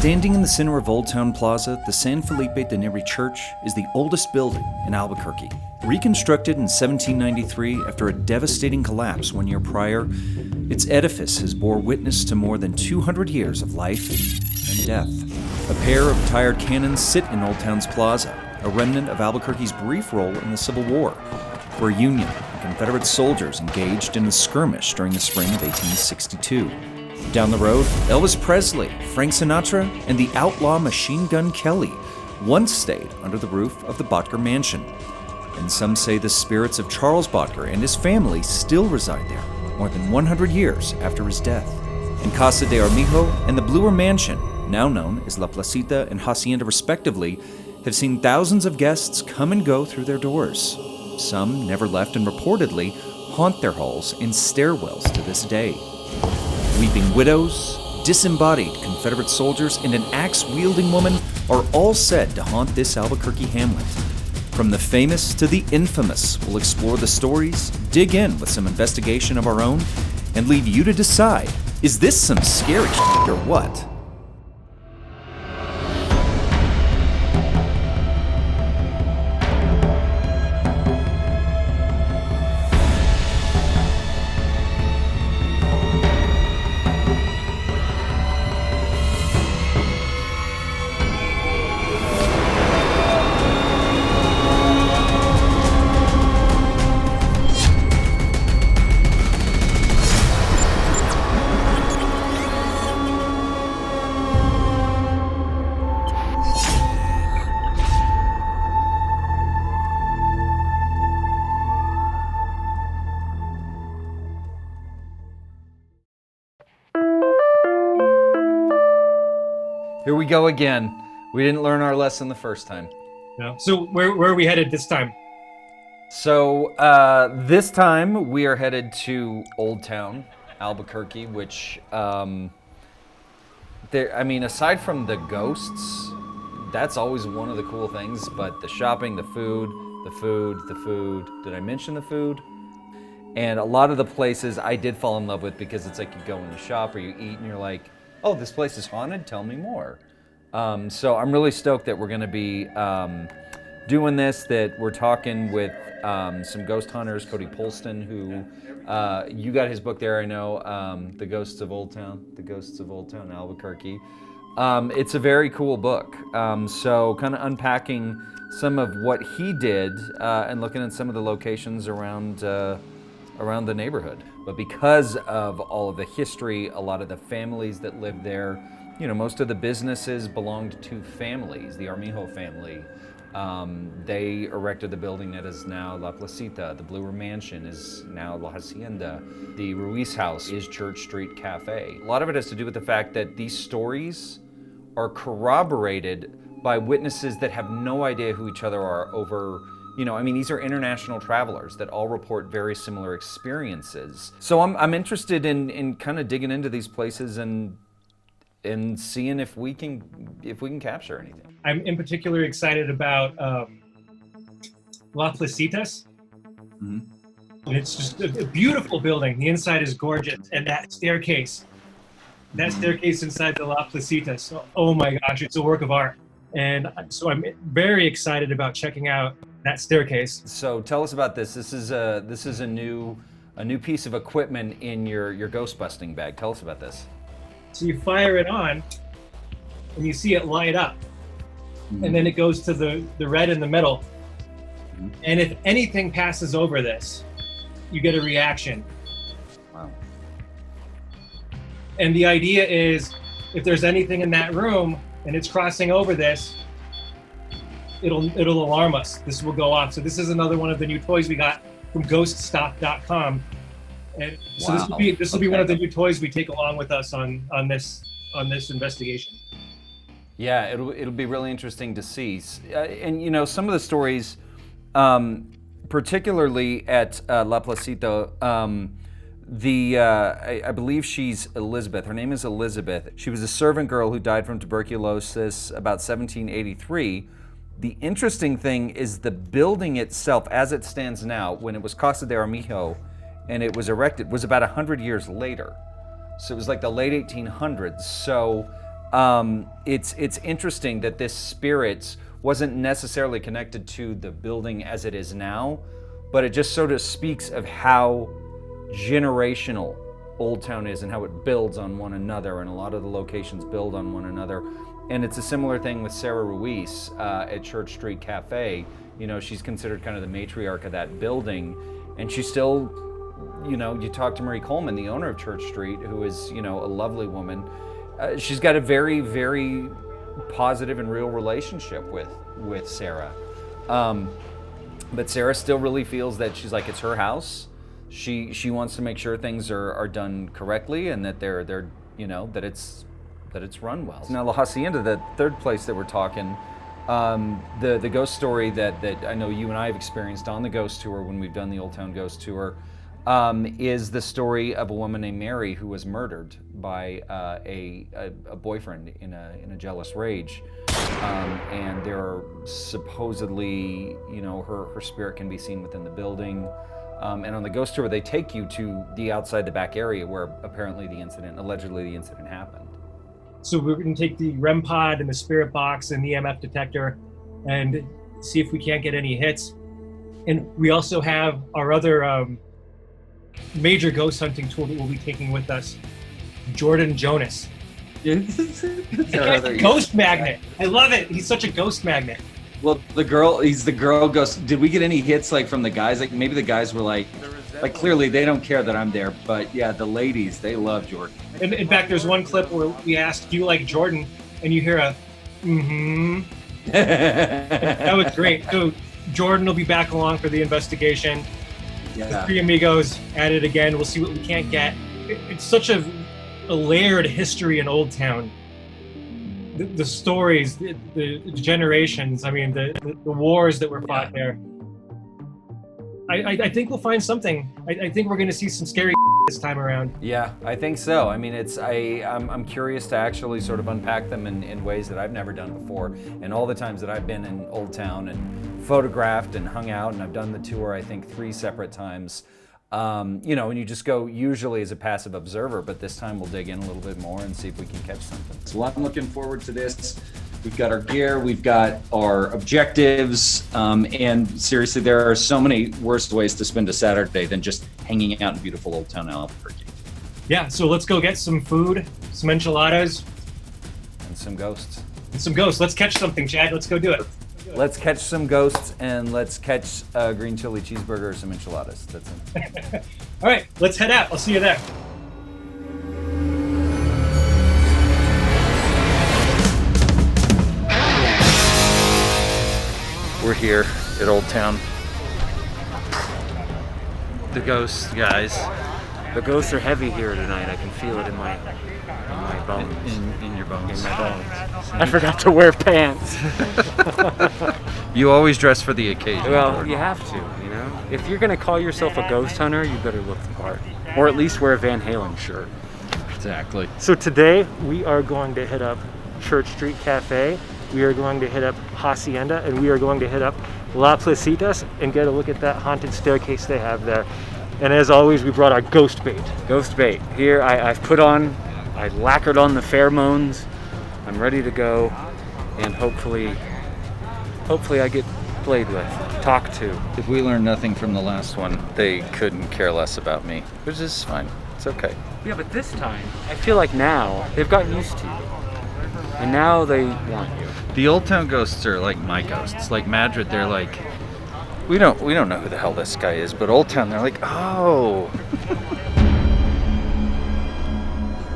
Standing in the center of Old Town Plaza, the San Felipe de Neri Church is the oldest building in Albuquerque. Reconstructed in 1793 after a devastating collapse 1 year prior, its edifice has bore witness to more than 200 years of life and death. A pair of tired cannons sit in Old Town's plaza, a remnant of Albuquerque's brief role in the Civil War, where Union and Confederate soldiers engaged in the skirmish during the spring of 1862. Down the road, Elvis Presley, Frank Sinatra, and the outlaw Machine Gun Kelly once stayed under the roof of the BOTTGER mansion. And some say the spirits of Charles BOTTGER and his family still reside there, more than 100 years after his death. And CASA de ARMIJO and the BLUEHER mansion, now known as La PLACITA and HACIENDA respectively, have seen thousands of guests come and go through their doors. Some never left and reportedly haunt their halls in stairwells to this day. Weeping widows, disembodied Confederate soldiers, and an axe-wielding woman are all said to haunt this Albuquerque hamlet. From the famous to the infamous, we'll explore the stories, dig in with some investigation of our own, and leave you to decide, is this some scary shit or what? Here we go again. We didn't learn our lesson the first time. No. So where are we headed this time? So this time we are headed to Old Town, Albuquerque, which, aside from the ghosts, that's always one of the cool things, but the shopping, the food. Did I mention the food? And a lot of the places I did fall in love with because it's like you go and you shop or you eat and you're like, oh, this place is haunted? Tell me more. So I'm really stoked that we're going to be doing this, that we're talking with some ghost hunters, Cody POLSTON, who, you got his book there, I know, The Ghosts of Old Town, Albuquerque. It's a very cool book. So kind of unpacking some of what he did and looking at some of the locations around the neighborhood. But because of all of the history, a lot of the families that lived there, most of the businesses belonged to families. The ARMIJO family, they erected the building that is now La PLACITA. The BLUEHER mansion is now La HACIENDA. The Ruiz house is Church Street Cafe. A lot of it has to do with the fact that these stories are corroborated by witnesses that have no idea who each other are over. These are international travelers that all report very similar experiences. So I'm interested in kind of digging into these places and seeing if we can capture anything. I'm in particular excited about La PLACITA's. Mm-hmm. And it's just a beautiful building. The inside is gorgeous, and that staircase inside the La PLACITA. So, oh my gosh, it's a work of art. And so I'm very excited about checking out that staircase. So tell us about this. This is a new piece of equipment in your ghost busting bag. Tell us about this. So you fire it on, and you see it light up, and then it goes to the red in the middle. And if anything passes over this, you get a reaction. Wow. And the idea is, if there's anything in that room and it's crossing over this, it'll alarm us. This will go off. So this is another one of the new toys we got from ghoststop.com. And so wow. this will be one of the new toys we take along with us on this investigation. Yeah, it'll be really interesting to see. And some of the stories, particularly at La PLACITA, I believe she's Elizabeth. Her name is Elizabeth. She was a servant girl who died from tuberculosis about 1783. The interesting thing is the building itself, as it stands now, when it was Casa de ARMIJO and it was erected, was about 100 years later. So it was like the late 1800s. So It's interesting that this spirit wasn't necessarily connected to the building as it is now, but it just sort of speaks of how generational Old Town is and how it builds on one another, and a lot of the locations build on one another. And it's a similar thing with Sarah Ruiz at Church Street Cafe. You know, she's considered kind of the matriarch of that building, and she still, you know, you talk to Marie Coleman, the owner of Church Street, who is, you know, a lovely woman. She's got a very, very positive and real relationship with Sarah. But Sarah still really feels that she's like, it's her house. She wants to make sure things are done correctly, and that they're you know, that it's run well. Now La Hacienda, the third place that we're talking, the ghost story that I know you and I have experienced on the ghost tour when we've done the Old Town Ghost Tour, is the story of a woman named Mary who was murdered by a boyfriend in a jealous rage. And there are supposedly, you know, her spirit can be seen within the building. And on the ghost tour, they take you to the outside the back area where apparently allegedly the incident happened. So we're going to take the REM pod and the spirit box and the EMF detector and see if we can't get any hits. And we also have our other major ghost hunting tool that we'll be taking with us, Jordan Jonas. Ghost magnet. I love it. He's such a ghost magnet. Well, he's the girl ghost. Did we get any hits like from the guys? Like maybe the guys were like clearly they don't care that I'm there, but yeah, the ladies, they love Jordan. In fact, there's one clip where we asked, do you like Jordan? And you hear a, mm-hmm. That was great. So Jordan will be back along for the investigation. Yeah. The three amigos at it again. We'll see what we can't get. It's such a layered history in Old Town. The stories, the generations, I mean, the wars that were fought there. I think we'll find something. I think we're going to see some scary this time around. Yeah, I think so. I mean, I'm curious to actually sort of unpack them in ways that I've never done before. And all the times that I've been in Old Town and photographed and hung out, and I've done the tour, I think 3 separate times. You know, and you just go usually as a passive observer, but this time we'll dig in a little bit more and see if we can catch something. So I'm looking forward to this. We've got our gear, we've got our objectives, and seriously, there are so many worse ways to spend a Saturday than just hanging out in beautiful Old Town Albuquerque. Yeah, so let's go get some food, some enchiladas. And some ghosts. Let's catch something, Chad. Let's go do it. Let's catch some ghosts, and let's catch a green chili cheeseburger or some enchiladas. That's it. All right, let's head out. I'll see you there. We're here at Old Town. The ghosts, guys. The ghosts are heavy here tonight. I can feel it in my bones. In your bones. In my bones. I forgot to wear pants. You always dress for the occasion. Well, you have to, you know? If you're gonna call yourself a ghost hunter, you better look the part. Or at least wear a Van Halen shirt. Exactly. So today, we are going to hit up Church Street Cafe. We are going to hit up Hacienda, and we are going to hit up La Placitas and get a look at that haunted staircase they have there. And as always, we brought our ghost bait. Ghost bait. Here, I lacquered on the pheromones. I'm ready to go, and hopefully I get played with, talked to. If we learn nothing from the last one, they couldn't care less about me, which is fine. It's okay. Yeah, but this time, I feel like now they've gotten used to you, and now they want you. The Old Town ghosts are like my ghosts. Like Madrid, they're like, we don't know who the hell this guy is, but Old Town, they're like, oh.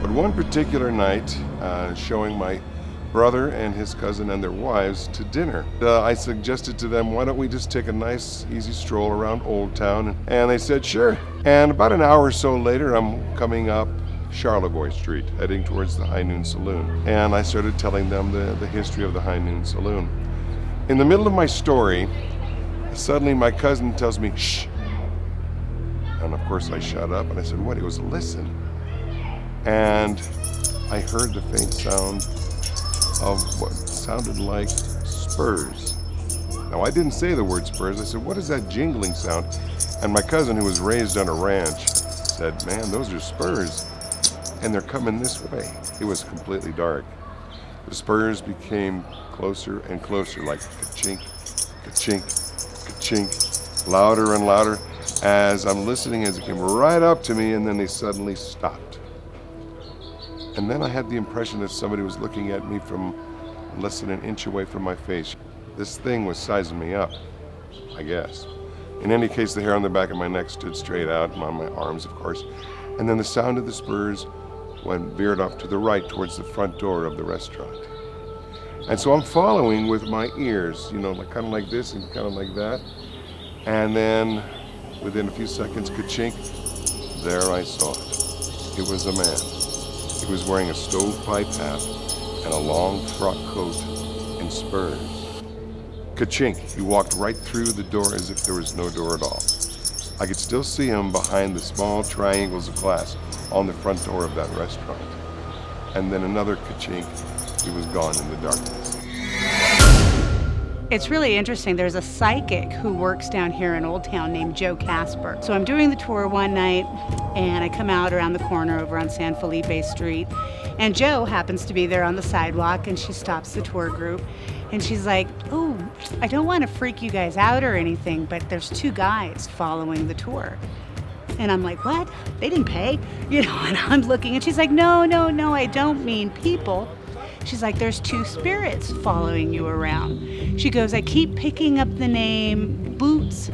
But one particular night, showing my brother and his cousin and their wives to dinner, I suggested to them, why don't we just take a nice, easy stroll around Old Town? And they said, sure. And about an hour or so later, I'm coming up Charlevoix Street, heading towards the High Noon Saloon. And I started telling them the history of the High Noon Saloon. In the middle of my story, suddenly my cousin tells me, shh. And of course I shut up and I said, what? He goes, listen. And I heard the faint sound of what sounded like spurs. Now I didn't say the word spurs. I said, what is that jingling sound? And my cousin, who was raised on a ranch, said, man, those are spurs. And they're coming this way. It was completely dark. The spurs became closer and closer, like ka-chink, ka-chink, ka-chink, louder and louder as I'm listening as it came right up to me, and then they suddenly stopped. And then I had the impression that somebody was looking at me from less than an inch away from my face. This thing was sizing me up, I guess. In any case, the hair on the back of my neck stood straight out, and on my arms, of course. And then the sound of the spurs veered off to the right towards the front door of the restaurant. And so I'm following with my ears, you know, like, kind of like this and kind of like that. And then within a few seconds, ka-chink, there I saw it. It was a man. He was wearing a stovepipe hat and a long frock coat and spurs. Ka-chink, he walked right through the door as if there was no door at all. I could still see him behind the small triangles of glass on the front door of that restaurant. And then another ka-chink, he was gone in the darkness. It's really interesting. There's a psychic who works down here in Old Town named Joe Casper. So I'm doing the tour one night, and I come out around the corner over on San Felipe Street, and Joe happens to be there on the sidewalk, and she stops the tour group, and she's like, "Oh, I don't want to freak you guys out or anything, but there's two guys following the tour." And I'm like, "What? They didn't pay?" You know, and I'm looking, and she's like, "No, no, no, I don't mean people." She's like, "There's two spirits following you around." She goes, "I keep picking up the name Boots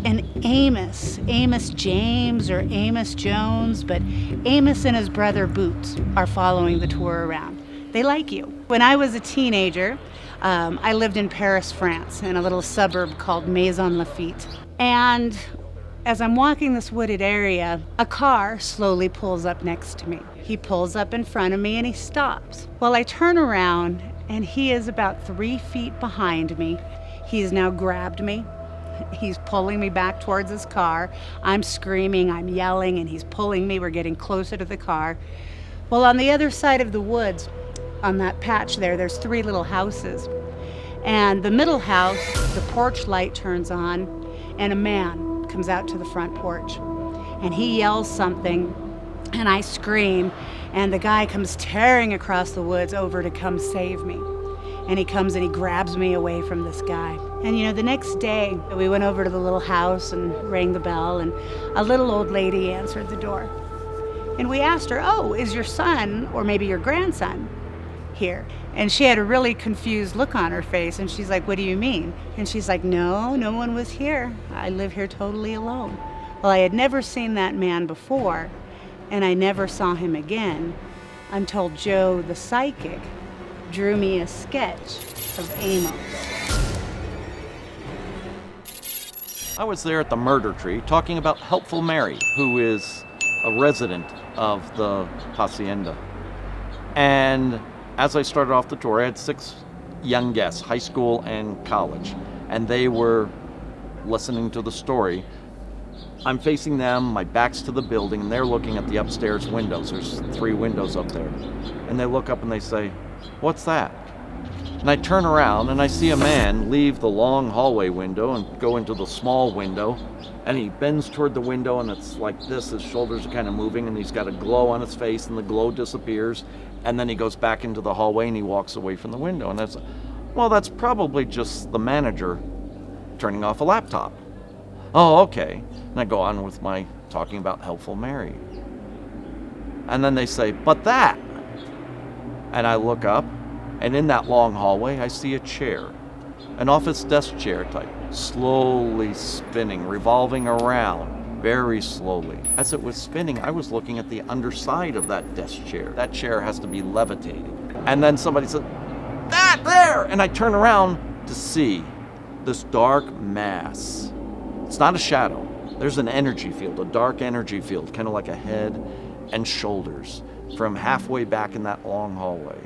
and Amos. Amos James or Amos Jones, but Amos and his brother Boots are following the tour around. They like you." When I was a teenager, I lived in Paris, France, in a little suburb called Maison Lafitte. And as I'm walking this wooded area, a car slowly pulls up next to me. He pulls up in front of me and he stops. Well, I turn around and he is about 3 feet behind me. He's now grabbed me. He's pulling me back towards his car. I'm screaming, I'm yelling, and he's pulling me. We're getting closer to the car. Well, on the other side of the woods, on that patch there's 3 little houses. And the middle house, the porch light turns on, and a man comes out to the front porch. And he yells something, and I scream, and the guy comes tearing across the woods over to come save me. And he comes and he grabs me away from this guy. And you know, the next day, we went over to the little house and rang the bell, and a little old lady answered the door. And we asked her, "Oh, is your son, or maybe your grandson, here?" And she had a really confused look on her face, and she's like, "What do you mean?" And she's like, "No, no one was here. I live here totally alone." Well, I had never seen that man before, and I never saw him again until Joe the psychic drew me a sketch of Amos. I was there at the murder tree talking about Helpful Mary, who is a resident of the hacienda. And as I started off the tour, I had 6 young guests, high school and college, and they were listening to the story. I'm facing them, my back's to the building, and they're looking at the upstairs windows. There's 3 windows up there. And they look up and they say, "What's that?" And I turn around and I see a man leave the long hallway window and go into the small window, and he bends toward the window, and it's like this, his shoulders are kind of moving, and he's got a glow on his face, and the glow disappears, and then he goes back into the hallway and he walks away from the window. And that's, well, that's probably just the manager turning off a laptop. Oh, okay. And I go on with my talking about Helpful Mary. And then they say, "But that." And I look up, and in that long hallway, I see a chair, an office desk chair type, slowly spinning, revolving around, very slowly. As it was spinning, I was looking at the underside of that desk chair. That chair has to be levitating. And then somebody said, "That there!" And I turn around to see this dark mass. It's not a shadow. There's an energy field, a dark energy field, kind of like a head and shoulders from halfway back in that long hallway.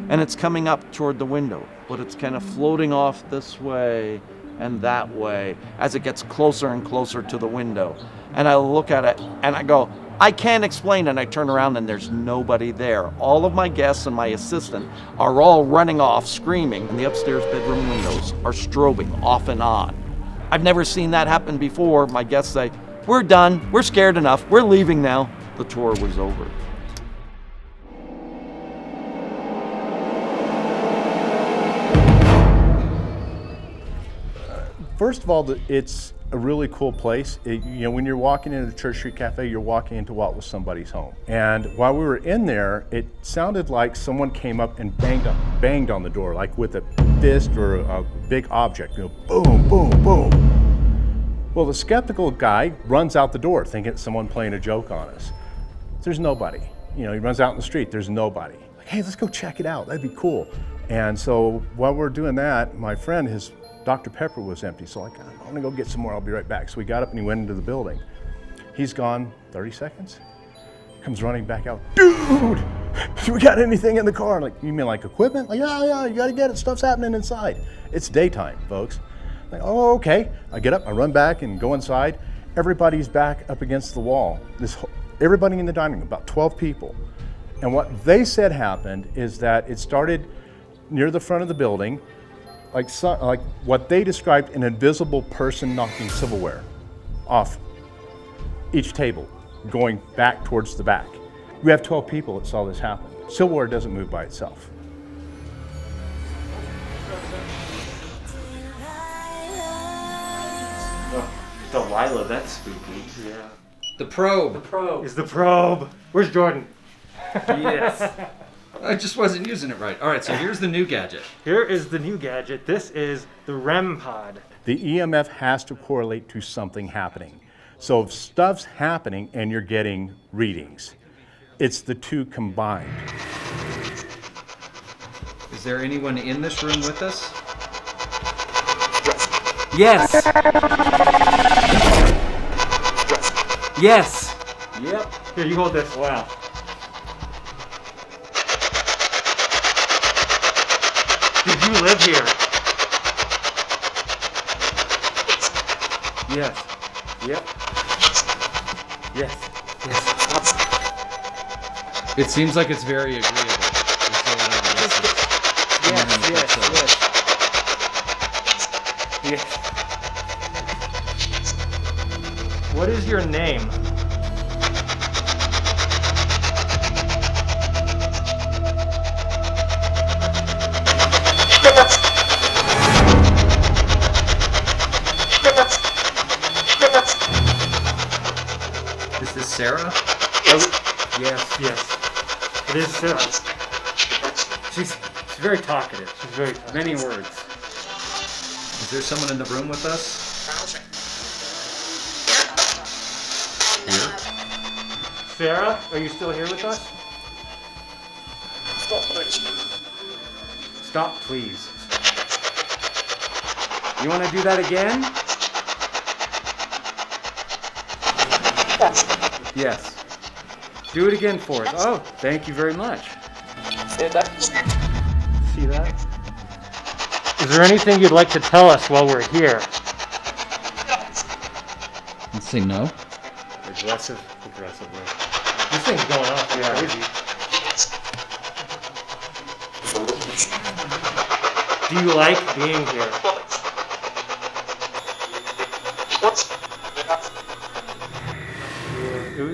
And it's coming up toward the window, but it's kind of floating off this way and that way as it gets closer and closer to the window. And I look at it and I go, "I can't explain." And I turn around and there's nobody there. All of my guests and my assistant are all running off screaming, and the upstairs bedroom windows are strobing off and on. I've never seen that happen before. My guests say, "We're done, we're scared enough, we're leaving now." The tour was over. First of all, it's a really cool place. When you're walking into Church Street Cafe, you're walking into what was somebody's home. And while we were in there, it sounded like someone came up and banged on the door, like with a fist or a big object. Boom, boom, boom. Well, the skeptical guy runs out the door thinking it's someone playing a joke on us. There's nobody. He runs out in the street, there's nobody. Like, hey, let's go check it out, that'd be cool. And so while we're doing that, my friend, his Dr. Pepper was empty, so I'm gonna go get some more, I'll be right back. So we got up and he went into the building. He's gone 30 seconds, comes running back out, dude, we got anything in the car? I'm like, you mean like equipment? Like, yeah, you gotta get it, stuff's happening inside. It's daytime, folks. I'm like, oh, okay. I get up, I run back and go inside. Everybody's back up against the wall. Everybody in the dining room, about 12 people. And what they said happened is that it started near the front of the building, like what they described an invisible person knocking silverware off each table, going back towards the back. We have 12 people that saw this happen. Silverware doesn't move by itself. Delilah, that's spooky. Yeah. The probe. The probe. Is the probe. Where's Jordan? Yes. I just wasn't using it right. All right, so here's the new gadget. Here is the new gadget. This is the REM pod. The EMF has to correlate to something happening. So if stuff's happening and you're getting readings, it's the two combined. Is there anyone in this room with us? Yes. Yes. Yep. Here, you hold this. Wow. Did you live here? Yes. Yep. Yes. Yes. It seems like it's very agreeable. Yes. What is your name? Is this Sarah? Yes. It is Sarah. She's very talkative. She's very talkative. Many words. Is there someone in the room with us? Here? Sarah, are you still here with us? Stop, please. You want to do that again? Yes. Do it again for us. Oh, thank you very much. See that? Is there anything you'd like to tell us while we're here? Let's say no. Aggressively. This thing's going off crazy. Do you like being here?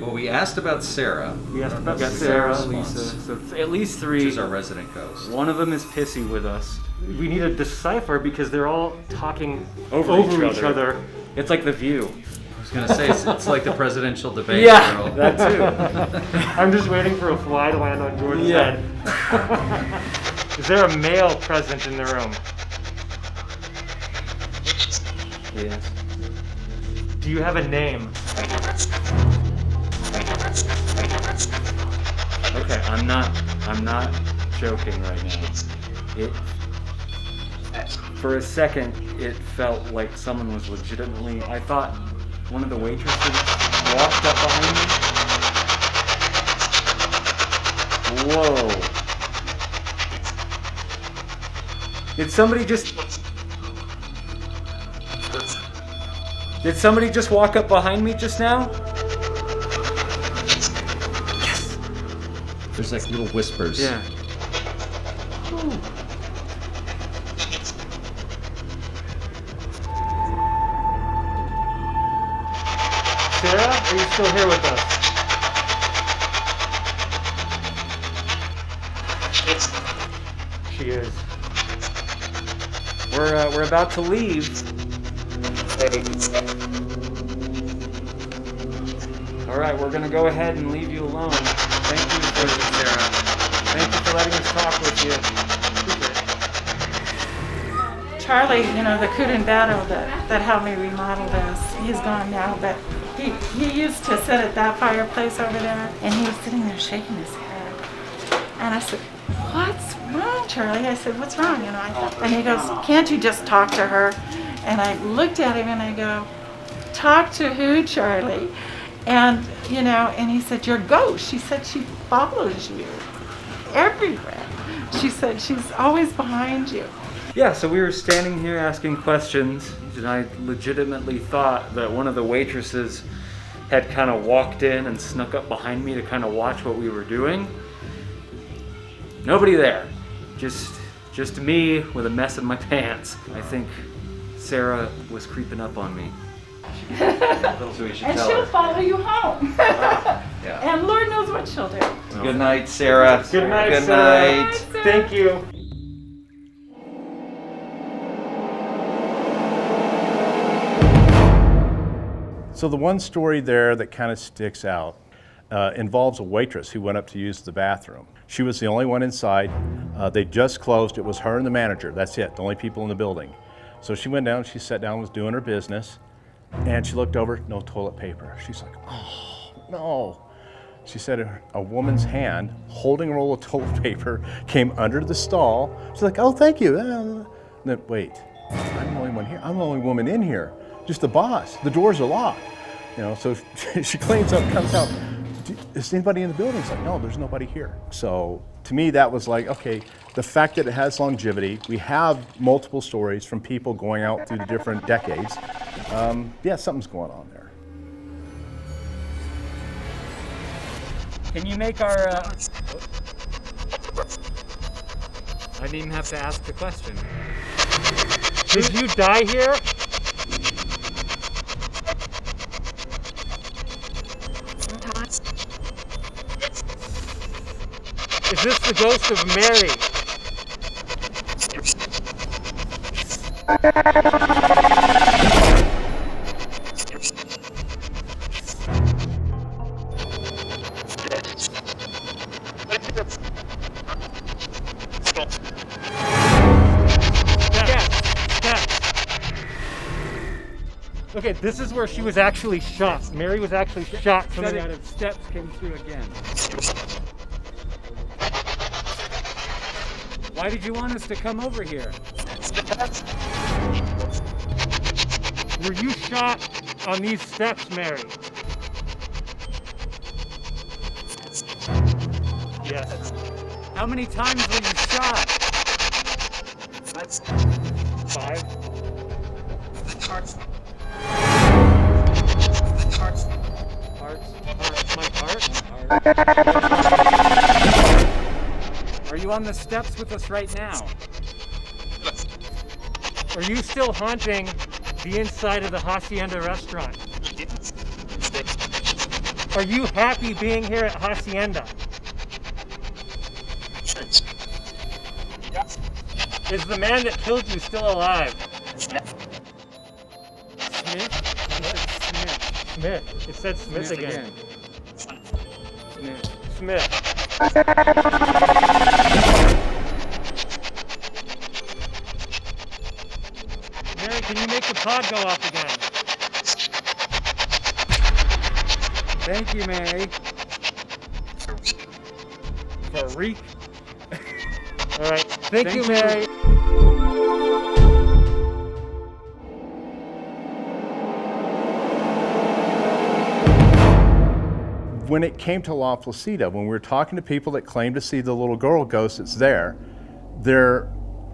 Well, we asked about Sarah. We got Sarah, Lisa. So it's at least 3. She's our resident ghost. One of them is pissy with us. We need to decipher because they're all talking over each other. It's like The View. I was gonna say it's like the presidential debate. Yeah, girl. that too. I'm just waiting for a fly to land on Jordan's head. Is there a male present in the room? Yes. Do you have a name? Okay, I'm not joking right now. For a second, it felt like someone was legitimately. I thought one of the waitresses walked up behind me. Whoa! Did somebody just walk up behind me just now? Yes. There's like little whispers. Yeah. Sarah, are you still here with us? She is. We're about to leave. Cafe. All right, we're gonna go ahead and leave you alone. Thank you, Sarah. Thank you for letting us talk with you. Charlie, you know, the Kuden Battle that helped me remodel this, he's gone now, but he used to sit at that fireplace over there, and he was sitting there shaking his head. And I said, "What's wrong, Charlie?" I said, "What's wrong?" You know, and he goes, "Can't you just talk to her?" And I looked at him and I go, "Talk to who, Charlie?" And, you know, and he said, "Your ghost." She said, "She follows you everywhere." She said, "She's always behind you." Yeah, so we were standing here asking questions, and I legitimately thought that one of the waitresses had kind of walked in and snuck up behind me to kind of watch what we were doing. Nobody there. Just me with a mess in my pants. I think Sarah was creeping up on me. So and she'll follow you home. Yeah. And Lord knows what she'll do. Good night, Sarah. Good night, Good Sarah. night. Thank you. So the one story there that kind of sticks out involves a waitress who went up to use the bathroom. She was the only one inside. They just closed. It was her and the manager. That's it, the only people in the building. So she went down, she sat down, was doing her business, and she looked over, no toilet paper. She's like, "Oh, no." She said a woman's hand holding a roll of toilet paper came under the stall. She's like, "Oh, thank you." And then, wait, I'm the only one here. I'm the only woman in here. Just the boss. The doors are locked. You know, so she cleans up, comes out. Is anybody in the building? It's like, no, there's nobody here. So to me, that was like, okay, the fact that it has longevity, we have multiple stories from people going out through the different decades. Yeah, something's going on there. Can you make our, I didn't even have to ask the question. Did you die here? Is this the ghost of Mary? Okay, this is where she was actually shot. Mary was actually shot coming out of steps came through again. Why did you want us to come over here? Were you shot on these steps, Mary? Yes. How many times were you shot? 5. My heart? Are you on the steps with us right now? Are you still haunting the inside of the Hacienda restaurant? Are you happy being here at Hacienda? Is the man that killed you still alive? Smith? Smith. It said Smith again. Smith. Mary, can you make the pod go off again? Thank you, Mary. For a reek? All right. Thank you, Mary. When it came to La Placita, when we were talking to people that claim to see the little girl ghost that's there, their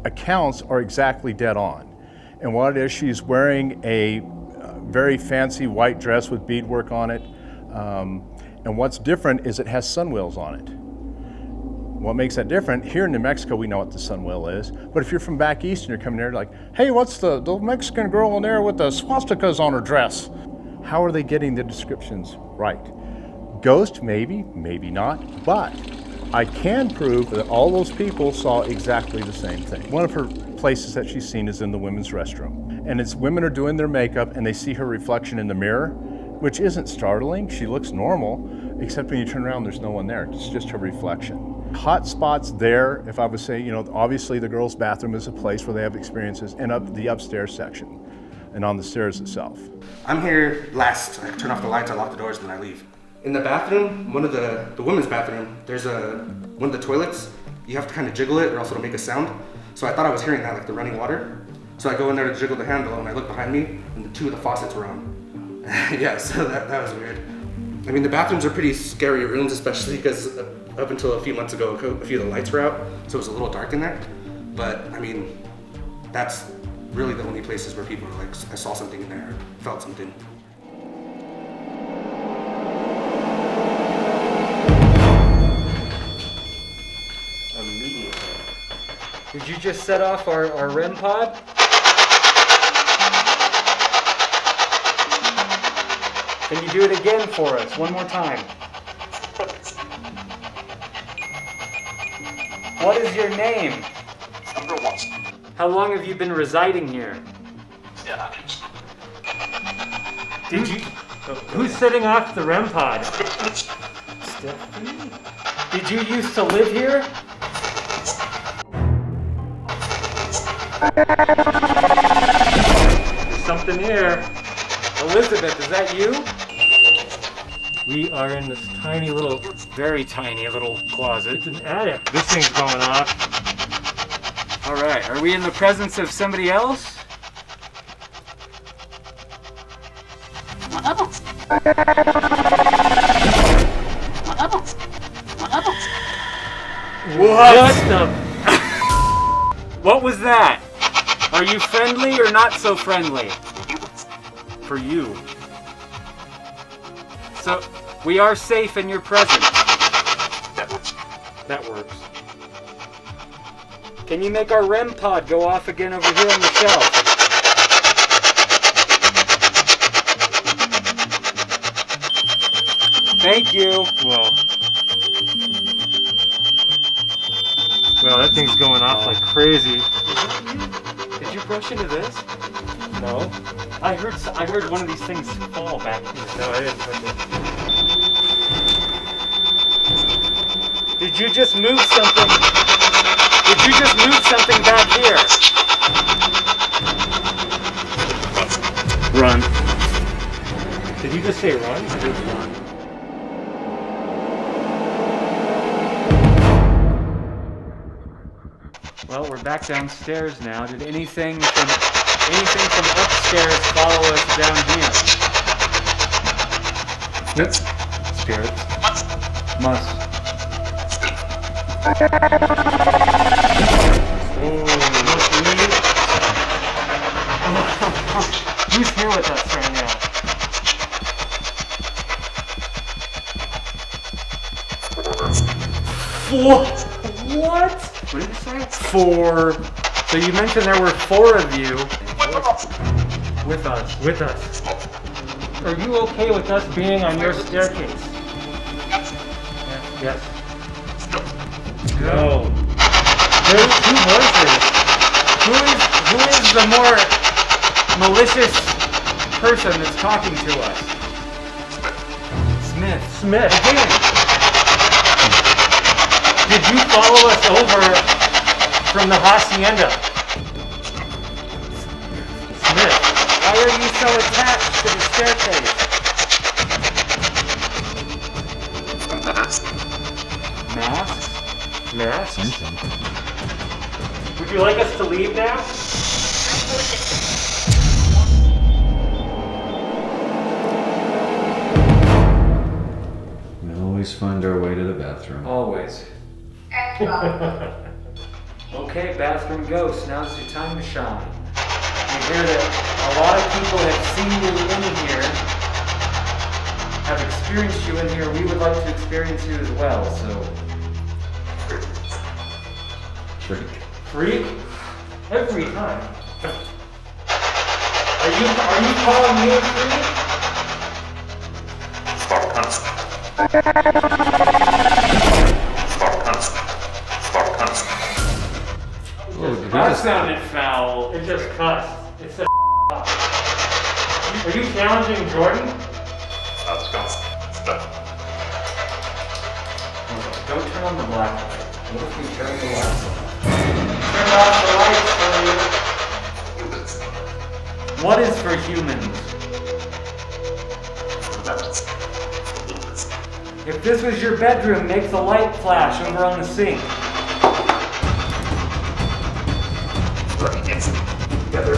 accounts are exactly dead on. And what it is, she's wearing a very fancy white dress with beadwork on it. And what's different is it has sunwheels on it. What makes that different, here in New Mexico, we know what the sunwheel is, but if you're from back east and you're coming there, like, hey, what's the Mexican girl in there with the swastikas on her dress? How are they getting the descriptions right? Ghost, maybe, maybe not, but I can prove that all those people saw exactly the same thing. One of her places that she's seen is in the women's restroom. And it's women are doing their makeup and they see her reflection in the mirror, which isn't startling. She looks normal, except when you turn around, there's no one there. It's just her reflection. Hot spots there, if I would say, you know, obviously the girls' bathroom is a place where they have experiences, and up the upstairs section and on the stairs itself. I'm here last. I turn off the lights, I lock the doors, and then I leave. In the bathroom, one of the women's bathroom, there's one of the toilets. You have to kind of jiggle it or else it'll make a sound. So I thought I was hearing that, like the running water. So I go in there to jiggle the handle and I look behind me and the two of the faucets were on. Yeah, so that was weird. I mean, the bathrooms are pretty scary rooms, especially because up until a few months ago, a few of the lights were out, so it was a little dark in there. But I mean, that's really the only places where people are like, I saw something in there, or felt something. Immediately. Did you just set off our REM pod? Can you do it again for us, one more time? What is your name? Number 1. How long have you been residing here? Yeah. Did you? Who's setting off the REM pod? Stephanie? Did you used to live here? There's something here. Elizabeth, is that you? We are in this tiny little, very tiny little closet. It's an attic. This thing's going off. All right, are we in the presence of somebody else? What the? What was that? Are you friendly or not so friendly? For you. So, we are safe in your presence. That works. Can you make our REM pod go off again over here on the shelf? Thank you. Whoa. Well, that thing's going off like crazy. Did you brush into this? No. I heard one of these things fall back. No, I didn't touch it. Did you just move something? Did you just move something back here? Run. Did you just say run? I did run. Well, we're back downstairs now. Did anything from upstairs follow us down here? Yep. Spirits. Must. Who's here with us right now? What? What did you say? 4. So you mentioned there were 4 of you. With us. With us. Are you okay with us being on your staircase? Yes. No. There's 2 voices. Who is the more malicious person that's talking to us? Smith. Smith. Again. Did you follow us over from the hacienda? Smith, why are you so attached to the staircase? Masks? Masks? Would you like us to leave now? We always find our way to the bathroom. Always. Okay, bathroom ghosts, now's your time to shine. We hear that a lot of people have seen you in here, have experienced you in here. We would like to experience you as well, so. Freak. Freak? Every time. Are you calling me a freak? Oh, did That sounded foul. It just cussed. It said challenging Jordan? Let's go. Let's go. Don't turn on the black light. What if we turn the lights on? Turn off the lights for you. What is for humans? If this was your bedroom, make the light flash over on the sink. Together.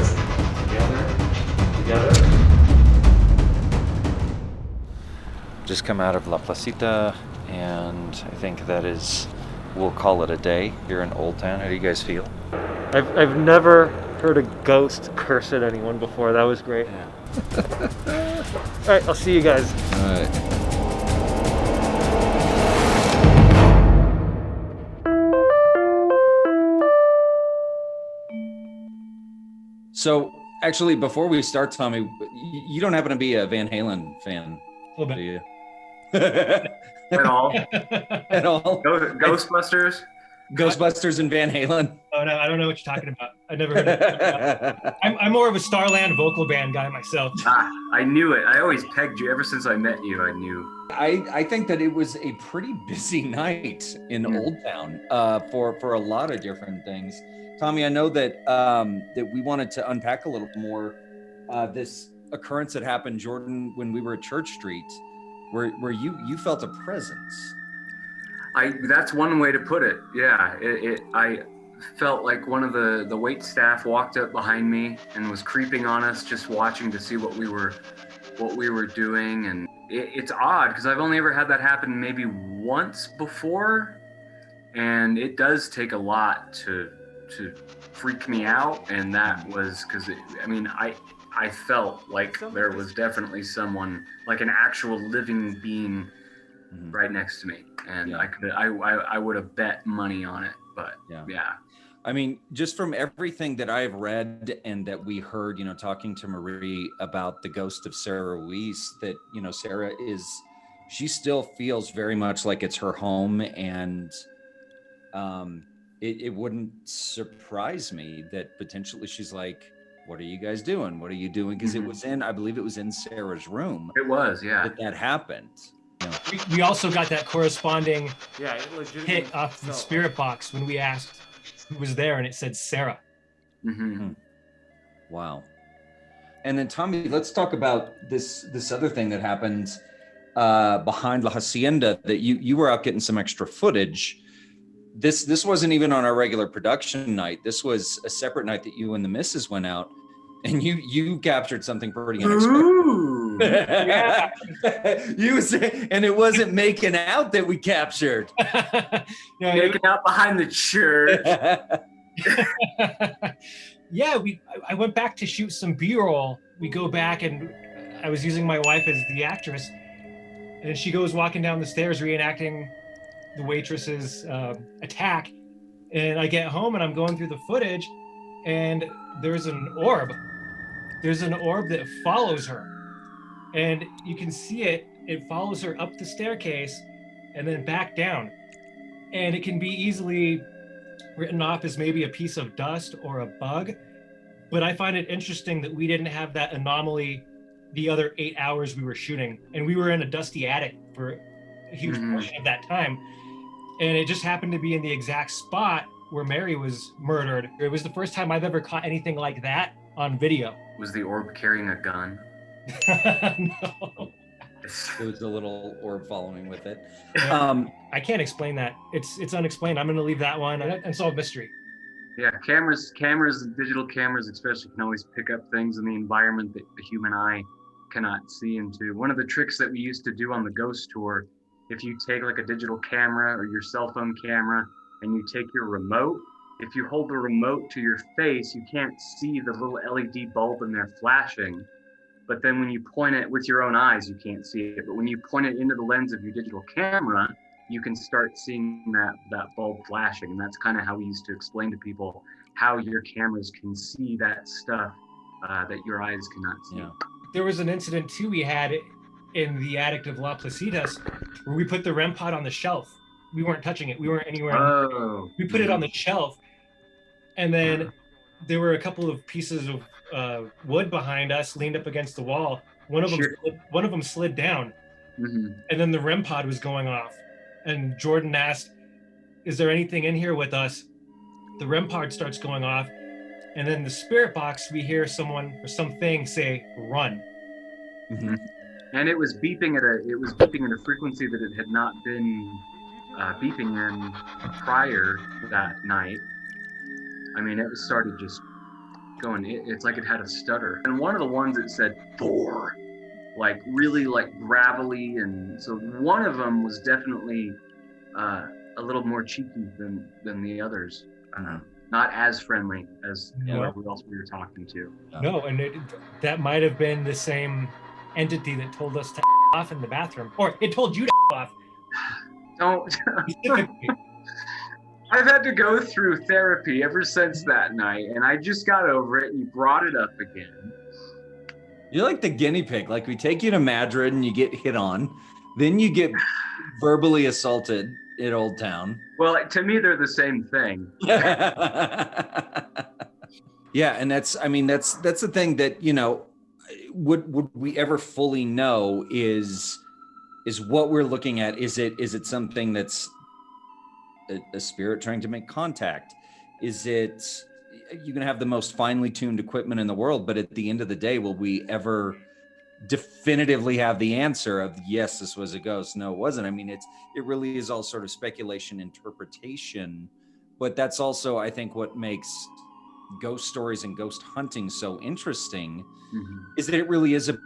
Together. Just come out of La Placita, and I think that is, we'll call it a day here in Old Town. How do you guys feel? I've never heard a ghost curse at anyone before. That was great. Yeah. All right, I'll see you guys. All right. So, actually, before we start, Tommy, you don't happen to be a Van Halen fan, A little do bit. you? At all. At all? Ghostbusters? Ghostbusters and Van Halen? Oh no, I don't know what you're talking about. I never heard of it. I'm more of a Starland vocal band guy myself. I knew it. I always pegged you. Ever since I met you, I knew. I think that it was a pretty busy night in Old Town for a lot of different things. Tommy, I know that that we wanted to unpack a little more this occurrence that happened, Jordan, when we were at Church Street, where you felt a presence. That's one way to put it. Yeah, I felt like one of the wait staff walked up behind me and was creeping on us, just watching to see what we were doing. And it's odd because I've only ever had that happen maybe once before, and it does take a lot to freak me out. And that was because I felt like there was definitely someone, like an actual living being, right next to me, and I would have bet money on it, but yeah. I mean, just from everything that I've read and that we heard, talking to Marie about the ghost of Sarah Weiss, that, Sarah she still feels very much like it's her home, and it wouldn't surprise me that potentially she's like, what are you guys doing? What are you doing? Because I believe it was in Sarah's room. It was, yeah. That happened. We also got that corresponding hit off the spirit box when we asked who was there, and it said Sarah. Wow. And then Tommy, let's talk about this other thing that happened behind La Hacienda, that you were out getting some extra footage. This wasn't even on our regular production night. This was a separate night that you and the missus went out, and you captured something pretty unexpected. Ooh, yeah. And it wasn't making out that we captured. Making out behind the church. Yeah, I went back to shoot some B-roll. We go back, and I was using my wife as the actress, and she goes walking down the stairs reenacting the waitress's attack. And I get home and I'm going through the footage, and there's an orb. There's an orb that follows her, and you can see it. It follows her up the staircase and then back down. And it can be easily written off as maybe a piece of dust or a bug. But I find it interesting that we didn't have that anomaly the other 8 hours we were shooting. And we were in a dusty attic for a huge portion of that time. And it just happened to be in the exact spot where Mary was murdered. It was the first time I've ever caught anything like that on video. Was the orb carrying a gun? No. It was a little orb following with it. I can't explain that. It's unexplained. I'm going to leave that one unsolved mystery. Yeah, cameras, digital cameras especially, can always pick up things in the environment that the human eye cannot see into. One of the tricks that we used to do on the ghost tour, if you take like a digital camera or your cell phone camera and you take your remote, if you hold the remote to your face, you can't see the little LED bulb in there flashing. But then when you point it with your own eyes, you can't see it. But when you point it into the lens of your digital camera, you can start seeing that bulb flashing. And that's kind of how we used to explain to people how your cameras can see that stuff that your eyes cannot see. Yeah. There was an incident too we had in the attic of La Placitas where we put the REM pod on the shelf. We weren't touching it. We weren't anywhere. Oh. We put it on the shelf. And then there were a couple of pieces of wood behind us leaned up against the wall. One of them, Sure. one of them slid down, Mhm. and then the REM pod was going off. And Jordan asked, "Is there anything in here with us?" The REM pod starts going off, and then the spirit box, we hear someone or something say, "Run." Mhm. And it was beeping at a frequency that it had not been beeping in prior that night. I mean, it started just going. It's like it had a stutter. And one of the ones that said "Thor," like really like gravelly, and so one of them was definitely a little more cheeky than the others. Not as friendly as whoever else we were talking to. No, and that might have been the same entity that told us to off in the bathroom, or it told you to off. Don't. I've had to go through therapy ever since that night, and I just got over it, and you brought it up again. You're like the guinea pig. Like, we take you to Madrid and you get hit on, then you get verbally assaulted at Old Town. Well, to me, they're the same thing. Yeah, and that's the thing that, you know, would we ever fully know is what we're looking at. Is it something that's a spirit trying to make contact? Is it, you can have the most finely tuned equipment in the world, but at the end of the day, will we ever definitively have the answer of yes, this was a ghost, no, it wasn't? I mean, it really is all sort of speculation, interpretation, but that's also, I think, what makes ghost stories and ghost hunting so interesting. Is that it really is it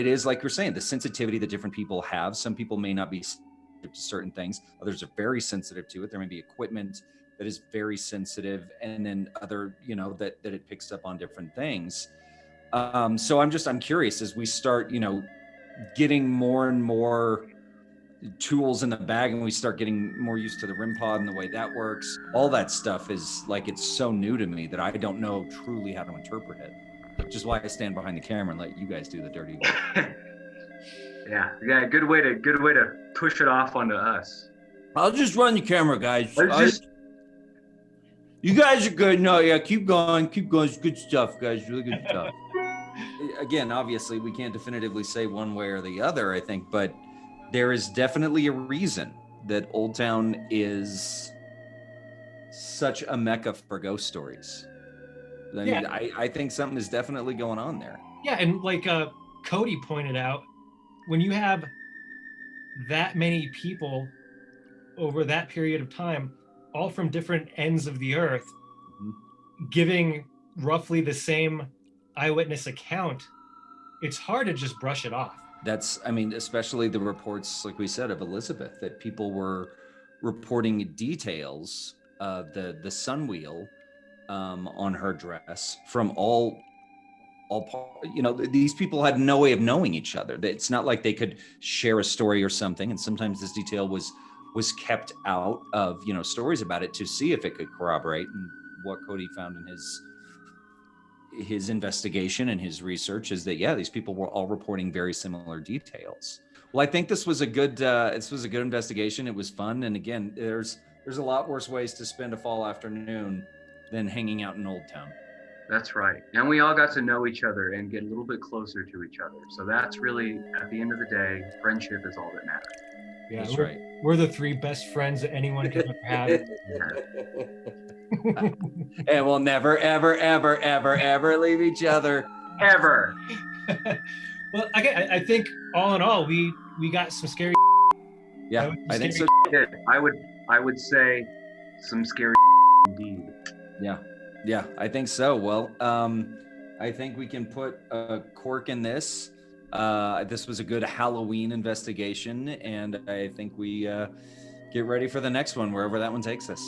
is, like you're saying, the sensitivity that different people have. Some people may not be sensitive to certain things, others are very sensitive to it. There may be equipment that is very sensitive, and then other, you know, that it picks up on different things. So I'm curious, as we start, you know, getting more and more tools in the bag, and we start getting more used to the REM pod and the way that works, all that stuff is like, it's so new to me that I don't know truly how to interpret it, which is why I stand behind the camera and let you guys do the dirty work. Yeah, good way to push it off onto us. I'll just run the camera, guys. You guys are good. No, yeah, keep going. It's good stuff, guys. Really good stuff. Again, obviously, we can't definitively say one way or the other, I think, but there is definitely a reason that Old Town is such a mecca for ghost stories. I mean, I think something is definitely going on there. Yeah, and like Cody pointed out, when you have that many people over that period of time, all from different ends of the earth, giving roughly the same eyewitness account, it's hard to just brush it off. That's, I mean, especially the reports, like we said, of Elizabeth, that people were reporting details of the sun wheel on her dress from all, you know, these people had no way of knowing each other. It's not like they could share a story or something. And sometimes this detail was kept out of, you know, stories about it to see if it could corroborate. And what Cody found in his investigation and his research is that, yeah, these people were all reporting very similar details. Well, I think this was a good investigation. It was fun. And again, there's a lot worse ways to spend a fall afternoon than hanging out in Old Town. That's right. And we all got to know each other and get a little bit closer to each other. So that's really, at the end of the day, friendship is all that matters. Yeah, that's right. We're the three best friends that anyone could ever have. And we'll never, ever, ever, ever, ever leave each other. Ever. Well, I think all in all, we got some scary. Yeah, I think so. I would say some scary indeed. Yeah, I think so. Well, I think we can put a cork in this. This was a good Halloween investigation, and I think we get ready for the next one, wherever that one takes us.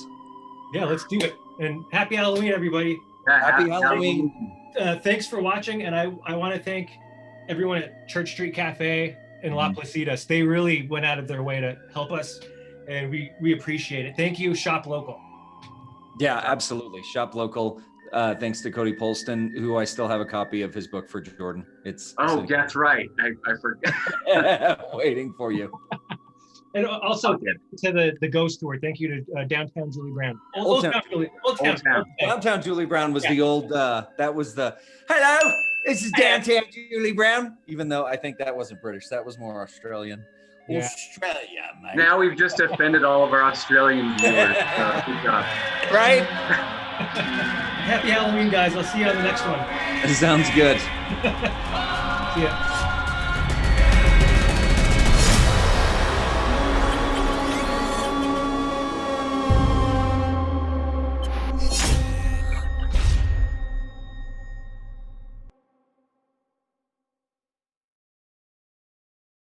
Yeah, let's do it. And happy Halloween, everybody. Yeah, happy Halloween. Thanks for watching, and I want to thank everyone at Church Street Cafe in La Placitas. They really went out of their way to help us, and we appreciate it. Thank you, Shop Local. Yeah, absolutely. Shop local. Thanks to Cody Polston, who I still have a copy of his book for Jordan. That's right. I forgot. Waiting for you. And also to the ghost tour. Thank you to Downtown Julie Brown. Old Town Julie Brown was the old, that was the, hello, This is downtown Julie Brown. Even though I think that wasn't British, that was more Australian. Yeah. Australia, mate. Now we've just offended all of our Australian viewers. Good job. Right? Happy Halloween, guys. I'll see you on the next one. Sounds good. See ya.